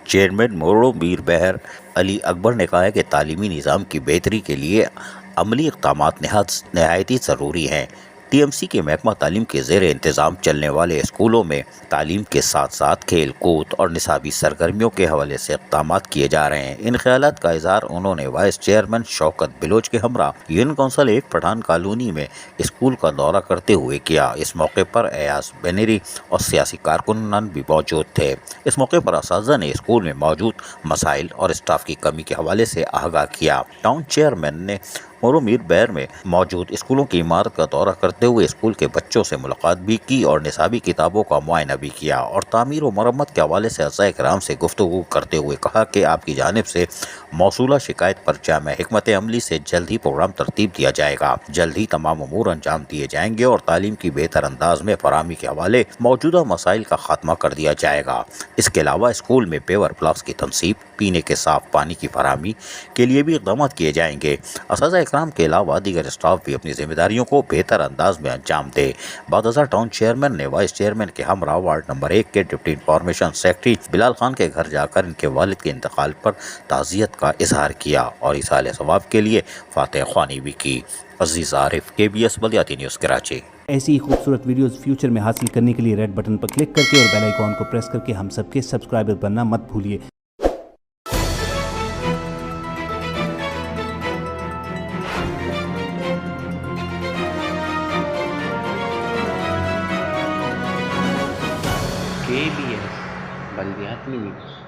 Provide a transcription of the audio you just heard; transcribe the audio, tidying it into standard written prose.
Chairman موڑو میر بہر علی اکبر نے کہا ہے کہ تعلیمی نظام کی بہتری کے لیے عملی اقدامات نہایت ہی ضروری ہیں۔ ٹی ایم سی کے محکمہ تعلیم کے زیر انتظام چلنے والے اسکولوں میں تعلیم کے ساتھ ساتھ کھیل کود اور نصابی سرگرمیوں کے حوالے سے اقدامات کیے جا رہے ہیں۔ ان خیالات کا اظہار انہوں نے وائس چیئرمین شوکت بلوچ کے ہمراہ یونین کونسل ایک پٹھان کالونی میں اسکول کا دورہ کرتے ہوئے کیا۔ اس موقع پر ایاز بنیری اور سیاسی کارکنان بھی موجود تھے۔ اس موقع پر اساتذہ نے اسکول میں موجود مسائل اور اسٹاف کی کمی کے حوالے سے آگاہ کیا۔ ٹاؤن چیئرمین نے موڑو میر بہر میں موجود اسکولوں کی عمارت کا دورہ کرتے ہوئے اسکول کے بچوں سے ملاقات بھی کی اور نصابی کتابوں کا معائنہ بھی کیا اور تعمیر و مرمت کے حوالے سے اساتذہ کرام سے گفتگو کرتے ہوئے کہا کہ آپ کی جانب سے موصولہ شکایت پر جامع حکمت عملی سے جلد ہی پروگرام ترتیب دیا جائے گا۔ جلد ہی تمام امور انجام دیے جائیں گے اور تعلیم کی بہتر انداز میں فراہمی کے حوالے موجودہ مسائل کا خاتمہ کر دیا جائے گا۔ اس کے علاوہ اسکول میں پیور بلاکس کی تنصیب، پینے کے صاف پانی کی فراہمی کے لیے بھی اقدامات کیے جائیں گے۔ اساتذہ اکرام کے علاوہ دیگر اسٹاف بھی اپنی ذمہ داریوں کو بہتر انداز میں انجام دے۔ بعد ازاں ٹاؤن چیئرمین نے وائس چیئرمین کے ہمراہ وارڈ نمبر 1 کے ڈپٹی انفارمیشن سیکرٹری بلال خان کے گھر جا کر ان کے والد کے انتقال پر تعزیت کا اظہار کیا اور ایصال ثواب کے لیے فاتح خوانی بھی کی۔ عزیز عارف، KBS بلدیاتی نیوز کراچی۔ ایسی ہی خوبصورت ویڈیوز فیوچر میں حاصل کرنے کے لیے ریڈ بٹن پر کلک کر کے اور بیل آئیکن کو پریس کر کے ہم سب کے سبسکرائبر بننا مت بھولیے۔ KBS بلدیاتی نیوز۔